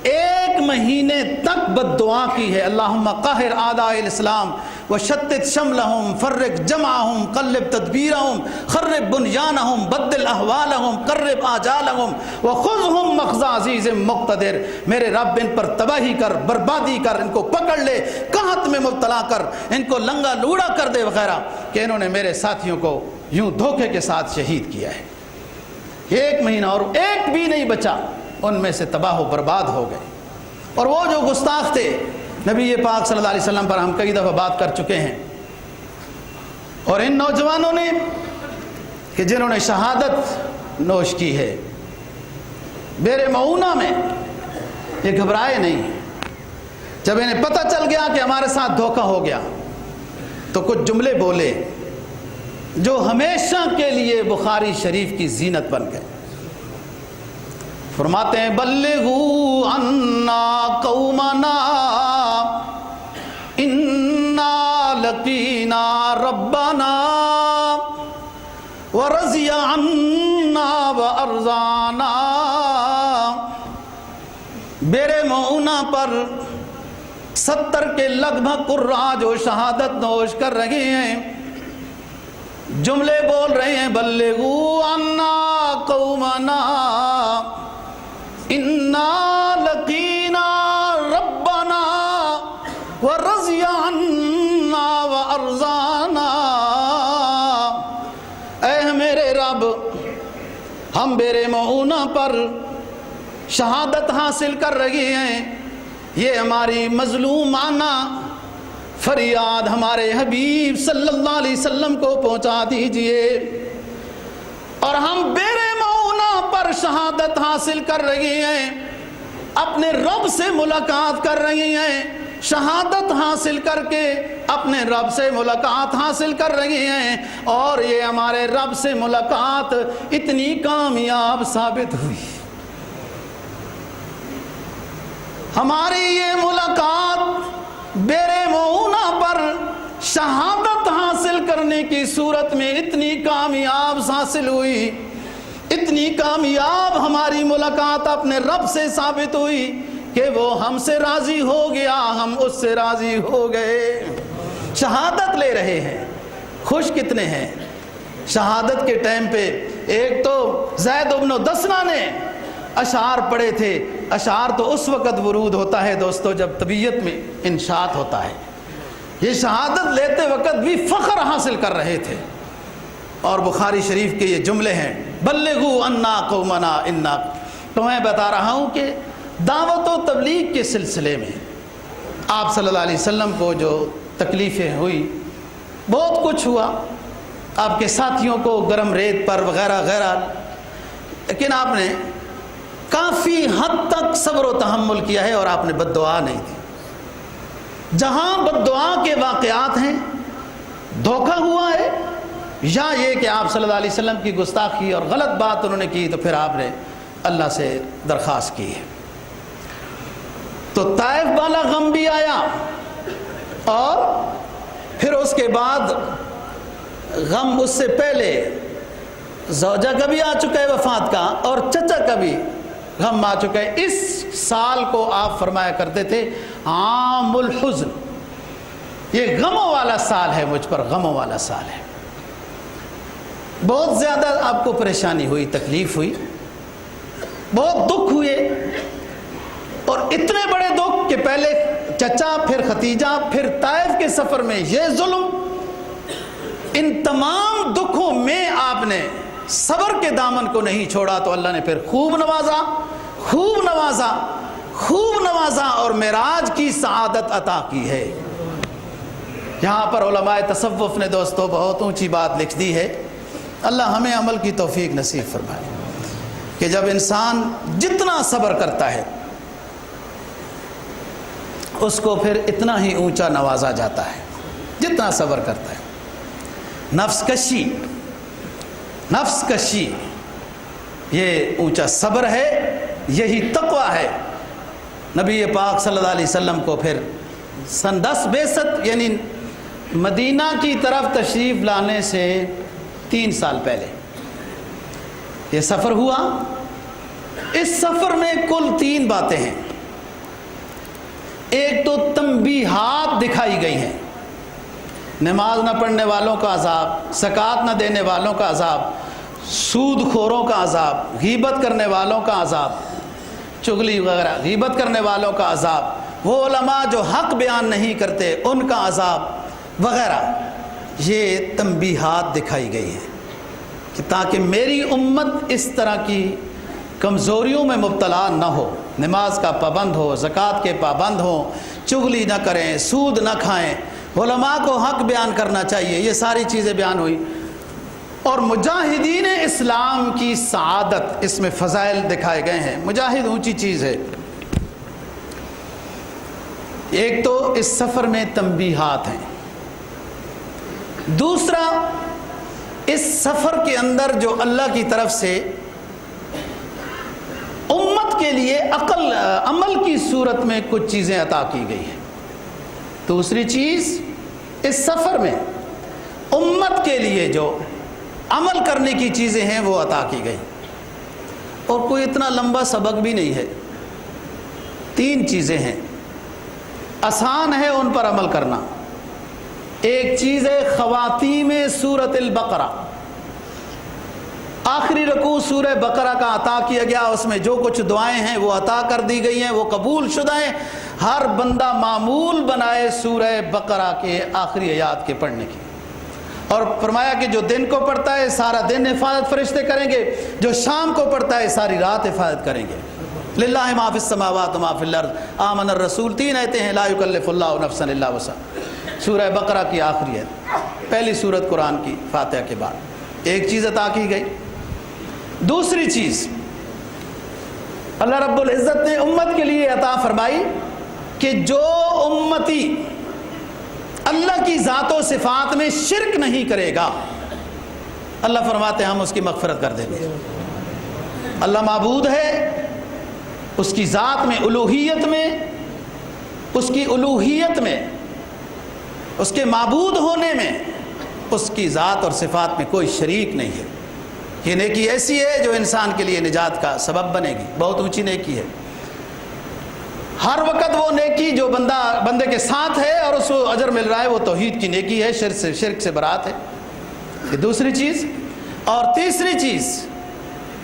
1 مہینے تک بد دعا کی ہے. اللہم قہر اعداء الاسلام وشتت شملہم فرق جمعہم قلب تدبیرہم خرب بنیانہم بدل احوالہم قرب آجالہم وخذہم مخزى عزیز مقتدر. میرے رب ان پر تباہی کر، بربادی کر، ان کو پکڑ لے، قحط میں مبتلا کر، ان کو لنگا لوڑا کر دے وغیرہ. کہ انہوں نے میرے ساتھیوں کو یوں دھوکے کے ساتھ شہید کیا ہے. 1 مہینہ اور ایک بھی نہیں بچا، ان میں سے تباہ و برباد ہو گئے. اور وہ جو گستاخ تھے نبی پاک صلی اللہ علیہ وسلم پر ہم کئی دفعہ بات کر چکے ہیں. اور ان نوجوانوں نے کہ جنہوں نے شہادت نوش کی ہے بیر معونہ میں، یہ گھبرائے نہیں. جب انہیں پتہ چل گیا کہ ہمارے ساتھ دھوکہ ہو گیا تو کچھ جملے بولے جو ہمیشہ کے لیے بخاری شریف کی زینت بن گئے. فرماتے ہیں بلغوا عنا قومنا انا لقینا ربنا ورضی عنا وارضانا. بیر معونہ پر 70 کے لگ بھگ قراء جو شہادت نوش کر رہے ہیں، جملے بول رہے ہیں بلغوا عنا قومنا انا لقینا ربنا ورضی عنا وارضانا. اے میرے رب، ہم بیر معونہ پر شہادت حاصل کر رہے ہیں، یہ ہماری مظلومانہ فریاد ہمارے حبیب صلی اللہ علیہ وسلم کو پہنچا دیجئے. اور ہم بیر معونہ پر شہادت حاصل کر رہے ہیں، اپنے رب سے ملاقات کر رہے ہیں. شہادت حاصل کر کے اپنے رب سے ملاقات حاصل کر رہی ہیں، اور یہ ہمارے رب سے ملاقات اتنی کامیاب ثابت ہوئی، ہماری یہ ملاقات بیرے معونہ پر شہادت حاصل کرنے کی صورت میں اتنی کامیاب حاصل ہوئی، اتنی کامیاب ہماری ملاقات اپنے رب سے ثابت ہوئی کہ وہ ہم سے راضی ہو گیا، ہم اس سے راضی ہو گئے۔ شہادت لے رہے ہیں، خوش کتنے ہیں؟ شہادت کے ٹائم پہ ایک تو زید بن دسنہ نے اشعار پڑھے تھے۔ اشعار تو اس وقت ورود ہوتا ہے دوستو جب طبیعت میں انشاط ہوتا ہے، یہ شہادت لیتے وقت بھی فخر حاصل کر رہے تھے، اور بخاری شریف کے یہ جملے ہیں، بلغوا انا قومنا انا۔ تو میں بتا رہا ہوں کہ دعوت و تبلیغ کے سلسلے میں آپ صلی اللہ علیہ وسلم کو جو تکلیفیں ہوئی، بہت کچھ ہوا، آپ کے ساتھیوں کو گرم ریت پر وغیرہ وغیرہ، لیکن آپ نے کافی حد تک صبر و تحمل کیا ہے، اور آپ نے بد دعا نہیں دی۔ جہاں بد دعا کے واقعات ہیں، دھوکہ ہوا ہے، یا یہ کہ آپ صلی اللہ علیہ وسلم کی گستاخی اور غلط بات انہوں نے کی، تو پھر آپ نے اللہ سے درخواست کی ہے۔ تو طائف والا غم بھی آیا، اور پھر اس کے بعد غم اس سے پہلے زوجہ کا بھی آ چکا ہے وفات کا، اور چچا کا بھی غم آ چکا ہے۔ اس سال کو آپ فرمایا کرتے تھے عام الحزن، یہ غموں والا سال ہے، مجھ پر غموں والا سال ہے۔ بہت زیادہ آپ کو پریشانی ہوئی، تکلیف ہوئی، بہت دکھ ہوئے، اور اتنے بڑے دکھ کہ پہلے چچا، پھر ختیجہ، پھر طائف کے سفر میں یہ ظلم، ان تمام دکھوں میں آپ نے صبر کے دامن کو نہیں چھوڑا، تو اللہ نے پھر خوب نوازا، خوب نوازا، خوب نوازا، اور معراج کی سعادت عطا کی ہے۔ یہاں پر علماء تصوف نے دوستو بہت اونچی بات لکھ دی ہے، اللہ ہمیں عمل کی توفیق نصیب فرمائے، کہ جب انسان جتنا صبر کرتا ہے اس کو پھر اتنا ہی اونچا نوازا جاتا ہے، جتنا صبر کرتا ہے۔ نفس کشی، نفس کشی یہ اونچا صبر ہے، یہی تقوی ہے۔ نبی پاک صلی اللہ علیہ وسلم کو پھر سن 10 بعثت یعنی مدینہ کی طرف تشریف لانے سے 3 سال پہلے یہ سفر ہوا۔ اس سفر میں کل 3 باتیں ہیں۔ ایک تو تنبیہات دکھائی گئی ہیں، نماز نہ پڑھنے والوں کا عذاب، زکوٰۃ نہ دینے والوں کا عذاب، سود خوروں کا عذاب، غیبت کرنے والوں کا عذاب، چغلی وغیرہ غیبت کرنے والوں کا عذاب، وہ علماء جو حق بیان نہیں کرتے ان کا عذاب وغیرہ، یہ تنبیہات دکھائی گئی ہیں کہ تاکہ میری امت اس طرح کی کمزوریوں میں مبتلا نہ ہو، نماز کا پابند ہو، زکوٰۃ کے پابند ہوں، چغلی نہ کریں، سود نہ کھائیں، علماء کو حق بیان کرنا چاہیے، یہ ساری چیزیں بیان ہوئی۔ اور مجاہدین اسلام کی سعادت، اس میں فضائل دکھائے گئے ہیں۔ مجاہد اونچی چیز ہے۔ ایک تو اس سفر میں تنبیہات ہیں، دوسرا اس سفر کے اندر جو اللہ کی طرف سے امت کے لیے عمل کی صورت میں کچھ چیزیں عطا کی گئی ہیں۔ دوسری چیز اس سفر میں امت کے لیے جو عمل کرنے کی چیزیں ہیں وہ عطا کی گئی، اور کوئی اتنا لمبا سبق بھی نہیں ہے، 3 چیزیں ہیں، آسان ہے ان پر عمل کرنا۔ ایک چیز ہے خواتیم سورۃ البقرہ، آخری رکوع سورہ بقرہ کا عطا کیا گیا، اس میں جو کچھ دعائیں ہیں وہ عطا کر دی گئی ہیں، وہ قبول شدہ ہیں۔ ہر بندہ معمول بنائے سورہ بقرہ کے آخری آیات کے پڑھنے کی، اور فرمایا کہ جو دن کو پڑھتا ہے سارا دن حفاظت فرشتے کریں گے، جو شام کو پڑھتا ہے ساری رات حفاظت کریں گے۔ للہ ما فی السماوات و ما فی الارض آمن الرسول، 3 آیتیں ہیں، لا یکلف اللہ نفسا الا وسعہا، سورہ بقرہ کی آخری ہے، پہلی سورت قرآن کی فاتحہ کے بعد۔ ایک چیز عطا کی گئی۔ دوسری چیز اللہ رب العزت نے امت کے لیے عطا فرمائی کہ جو امتی اللہ کی ذات و صفات میں شرک نہیں کرے گا، اللہ فرماتے ہیں ہم اس کی مغفرت کر دیں گے۔ اللہ معبود ہے، اس کی ذات میں، الوہیت میں، اس کی الوہیت میں، اس کے معبود ہونے میں، اس کی ذات اور صفات میں کوئی شریک نہیں ہے۔ یہ نیکی ایسی ہے جو انسان کے لیے نجات کا سبب بنے گی، بہت اونچی نیکی ہے۔ ہر وقت وہ نیکی جو بندے کے ساتھ ہے اور اس کو اجر مل رہا ہے، وہ توحید کی نیکی ہے، شرک سے برات ہے۔ یہ دوسری چیز۔ اور تیسری چیز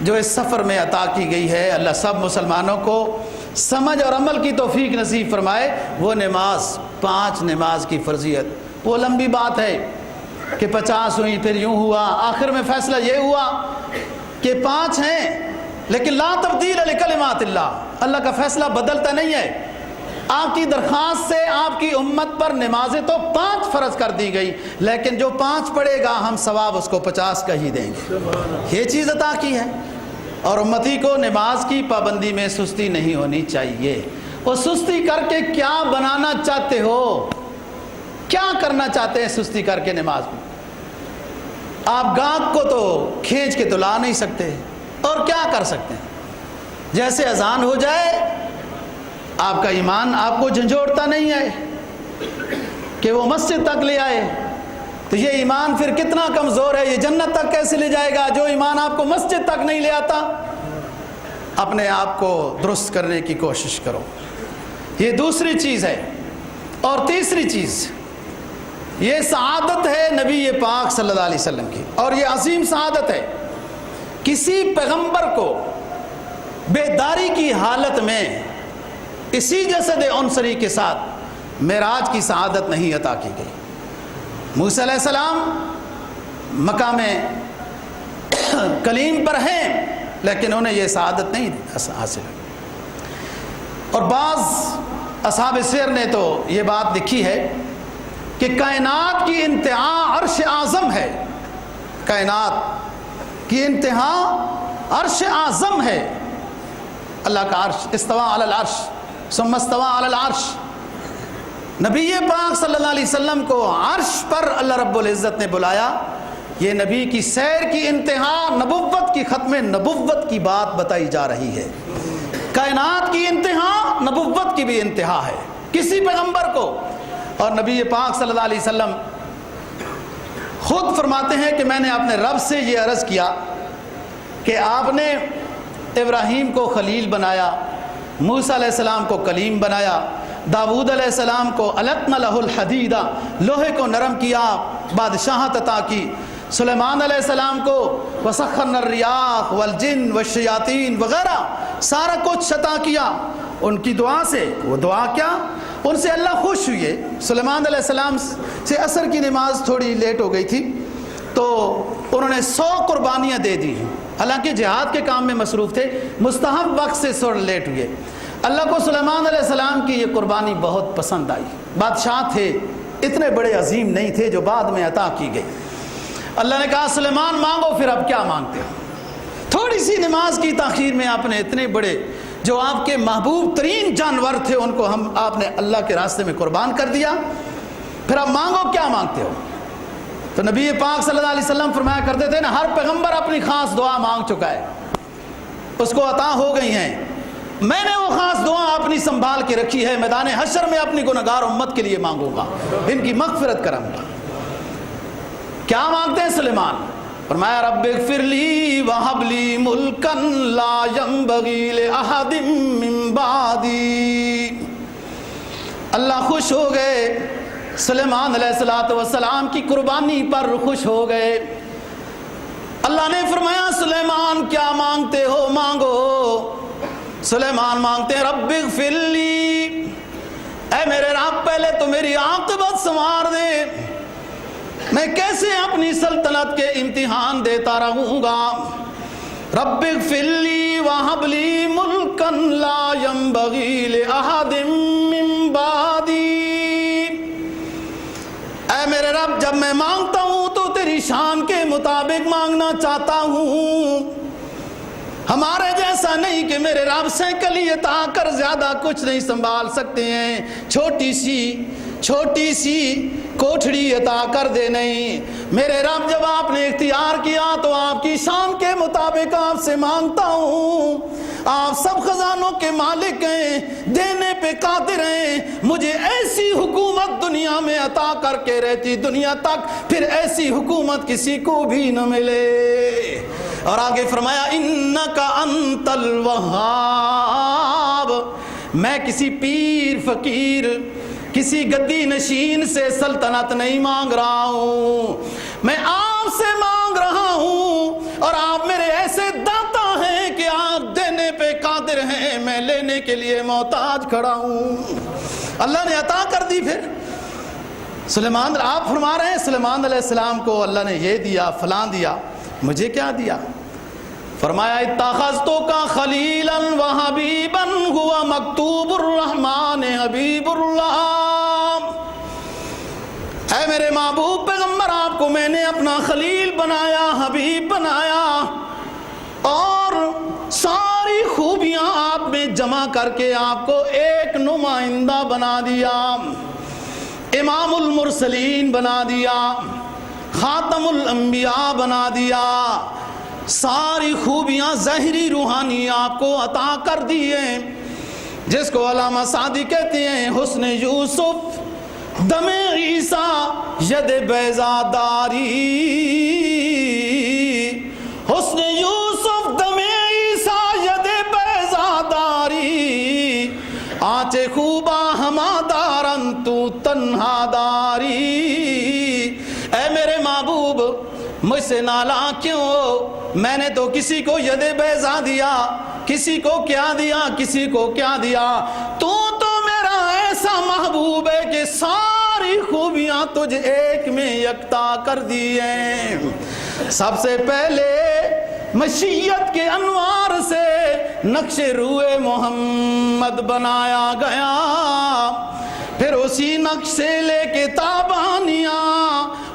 جو اس سفر میں عطا کی گئی ہے، اللہ سب مسلمانوں کو سمجھ اور عمل کی توفیق نصیب فرمائے، وہ نماز، 5 نماز کی فرضیت۔ وہ لمبی بات ہے کہ 50 ہوئی، پھر یوں ہوا، آخر میں فیصلہ یہ ہوا کہ 5 ہیں، لیکن لا تبدیل لکلمات اللہ، اللہ کا فیصلہ بدلتا نہیں ہے۔ آپ کی درخواست سے آپ کی امت پر نمازیں تو 5 فرض کر دی گئی، لیکن جو 5 پڑھے گا ہم ثواب اس کو 50 کا ہی دیں گے۔ یہ چیز عطا کی ہے۔ اور امتی کو نماز کی پابندی میں سستی نہیں ہونی چاہیے۔ وہ سستی کر کے کیا بنانا چاہتے ہو؟ کیا کرنا چاہتے ہیں سستی کر کے نماز میں؟ آپ گاہک کو تو کھینچ کے تو لا نہیں سکتے، اور کیا کر سکتے ہیں؟ جیسے اذان ہو جائے، آپ کا ایمان آپ کو جھنجھوڑتا نہیں ہے کہ وہ مسجد تک لے آئے، تو یہ ایمان پھر کتنا کمزور ہے، یہ جنت تک کیسے لے جائے گا جو ایمان آپ کو مسجد تک نہیں لے آتا؟ اپنے آپ کو درست کرنے کی کوشش کرو۔ یہ دوسری چیز ہے۔ اور تیسری چیز، یہ سعادت ہے نبی پاک صلی اللہ علیہ وسلم کی، اور یہ عظیم سعادت ہے۔ کسی پیغمبر کو بیداری کی حالت میں اسی جسد عنصری کے ساتھ معراج کی سعادت نہیں عطا کی گئی۔ موسیٰ علیہ السلام مقام کلیم پر ہیں، لیکن انہیں یہ سعادت نہیں حاصل ہے۔ اور بعض اصحاب سیر نے تو یہ بات لکھی ہے کہ کائنات کی انتہا عرش اعظم ہے، کائنات کی انتہا عرش اعظم ہے۔ اللہ کا عرش، استوى علی العرش ثم استوى علی العرش۔ نبی پاک صلی اللہ علیہ وسلم کو عرش پر اللہ رب العزت نے بلایا۔ یہ نبی کی سیر کی انتہا، نبوت کی ختم نبوت کی بات بتائی جا رہی ہے۔ کائنات کی انتہا نبوت کی بھی انتہا ہے کسی پیغمبر کو۔ اور نبی پاک صلی اللہ علیہ وسلم خود فرماتے ہیں کہ میں نے اپنے رب سے یہ عرض کیا کہ آپ نے ابراہیم کو خلیل بنایا، موسیٰ علیہ السلام کو کلیم بنایا، داؤد علیہ السلام کو القنا لہ الحدیدہ، لوہے کو نرم کیا، بادشاہت عطا کی، سلیمان علیہ السلام کو وسخرنا الریاح والجن والشیاطین وغیرہ سارا کچھ عطا کیا ان کی دعا سے۔ وہ دعا کیا؟ ان سے اللہ خوش ہوئے۔ سلیمان علیہ السلام سے عصر کی نماز تھوڑی لیٹ ہو گئی تھی، تو انہوں نے 100 قربانیاں دے دی، حالانکہ جہاد کے کام میں مصروف تھے، مستحب وقت سے تھوڑا لیٹ ہوئے۔ اللہ کو سلیمان علیہ السلام کی یہ قربانی بہت پسند آئی۔ بادشاہ تھے، اتنے بڑے عظیم نہیں تھے جو بعد میں عطا کی گئی۔ اللہ نے کہا سلیمان مانگو، پھر اب کیا مانگتے ہو؟ تھوڑی سی نماز کی تاخیر میں آپ نے اتنے بڑے جو آپ کے محبوب ترین جانور تھے ان کو آپ نے اللہ کے راستے میں قربان کر دیا، پھر اب مانگو، کیا مانگتے ہو؟ تو نبی پاک صلی اللہ علیہ وسلم فرمایا کرتے تھے نا، ہر پیغمبر اپنی خاص دعا مانگ چکا ہے، اس کو عطا ہو گئی ہیں، میں نے وہ خاص دعا اپنی سنبھال کے رکھی ہے، میدان حشر میں اپنی گنہگار امت کے لیے مانگوں گا، ان کی مغفرت کروں گا۔ کیا مانگتے ہیں سلیمان؟ فرمایا رب اغفر لی وہب لی ملکا لا ینبغی لأحد من بعدی۔ اللہ خوش ہو گئے، سلیمان علیہ السلام کی قربانی پر خوش ہو گئے۔ اللہ نے فرمایا سلیمان کیا مانگتے ہو؟ مانگو۔ سلیمان مانگتے ہیں رب اغفر لی، اے میرے رب پہلے تو میری عاقبت سنوار دے، میں کیسے اپنی سلطنت کے امتحان دیتا رہوں گا۔ رب اغفر لی وہب لی ملکا لا ینبغی لأحد من بعدی۔ اے میرے رب جب میں مانگتا ہوں تو تیری شان کے مطابق مانگنا چاہتا ہوں، ہمارے جیسا نہیں کہ میرے رب سینکڑی عطا کر زیادہ کچھ نہیں سنبھال سکتے ہیں، چھوٹی سی کوٹھڑی عطا کر دے نہیں۔ میرے رب جب آپ نے اختیار کیا تو آپ کی شان کے مطابق آپ سے مانگتا ہوں، آپ سب خزانوں کے مالک ہیں، دینے پہ قادر ہیں، مجھے ایسی حکومت دنیا میں عطا کر کے رہتی دنیا تک پھر ایسی حکومت کسی کو بھی نہ ملے۔ اور آگے فرمایا انک انت الوہاب، میں کسی پیر فقیر کسی گدی نشین سے سلطنت نہیں مانگ رہا ہوں، میں آپ سے مانگ رہا ہوں، اور آپ میرے ایسے داتا ہیں کہ آپ دینے پہ قادر ہیں، میں لینے کے لیے محتاج کھڑا ہوں۔ اللہ نے عطا کر دی۔ پھر سلیمان، آپ فرما رہے ہیں سلیمان علیہ السلام کو اللہ نے یہ دیا فلاں دیا، مجھے کیا دیا؟ فرمایا اتخذتک خلیلا وحبیبا ہوا مکتوب الرحمن حبیب اللہ۔ اے میرے محبوب پیغمبر، آپ کو میں نے اپنا خلیل بنایا، حبیب بنایا، اور ساری خوبیاں آپ میں جمع کر کے آپ کو ایک نمائندہ بنا دیا، امام المرسلین بنا دیا، خاتم الانبیاء بنا دیا، ساری خوبیاں ظاہری روحانی آپ کو عطا کر دی ہیں، جس کو علامہ سعدی کہتے ہیں حسن یوسف دم عیسیٰ ید بیضا داری، حسن یوسف دم عیسیٰ ید بیضا داری، آنچے خوبا ہما دارن تو تنہا داری۔ اے میرے محبوب، مجھ سے نالاں کیوں ہو؟ میں نے تو کسی کو ید بیضا دیا، کسی کو کیا دیا، کسی کو کیا دیا، تو میرا ایسا محبوب ہے کہ ساری خوبیاں تجھ ایک میں یکتا کر دی ہیں۔ سب سے پہلے مشیت کے انوار سے نقش روئے محمد بنایا گیا، پھر اسی نقش سے لے کے تابانیاں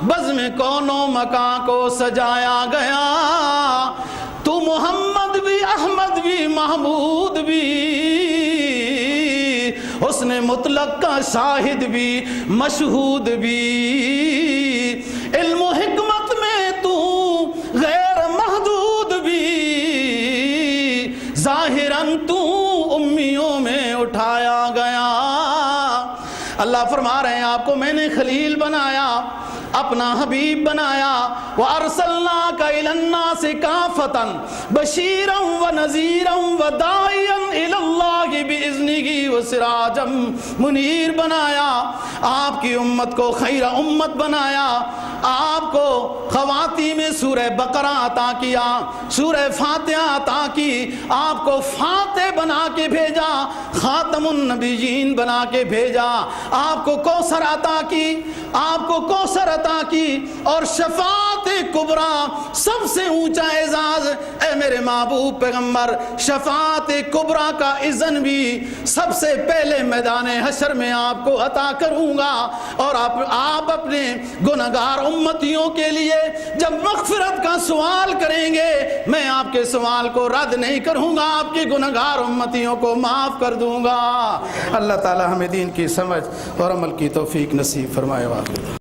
بزم کون و مکان کو سجایا گیا۔ تو محمد بھی، احمد بھی، محمود بھی، حسن مطلق کا شاہد بھی، مشہود بھی، علم و حکمت میں تو غیر محدود بھی، ظاہراً تو امیوں میں اٹھایا گیا۔ اللہ فرما رہے ہیں آپ کو میں نے خلیل بنایا، اپنا حبیب بنایا، وَأَرْسَلْنَاكَ إِلَى النَّاسِ كَافَةً بَشِيرًا وَنَذِيرًا وَدَاعِيًا إِلَى اللَّهِ بِإِذْنِهِ وَسِرَاجًا مُنِيرًا بنایا، آپ کی امت کو خیر امت بنایا، آپ کو خواتین میں سورہ بقرہ عطا کیا، سورہ فاتحہ عطا کی، آپ کو فاتح بنا کے بھیجا، خاتم النبیین بنا کے بھیجا، آپ کو کوثر عطا کی، آپ کو کوثر عطا کی، اور شفاعت کبریٰ سب سے اونچا اعزاز۔ اے میرے محبوب پیغمبر، شفاعت کبریٰ کا اذن بھی سب سے پہلے میدان حشر میں آپ کو عطا کروں گا، اور آپ اپنے گنہگار امتیوں کے لیے جب مغفرت کا سوال کریں گے، میں آپ کے سوال کو رد نہیں کروں گا، آپ کے گنہگار امتیوں کو معاف کر دوں گا۔ اللہ تعالی ہمیں دین کی سمجھ اور عمل کی توفیق نصیب فرمائے۔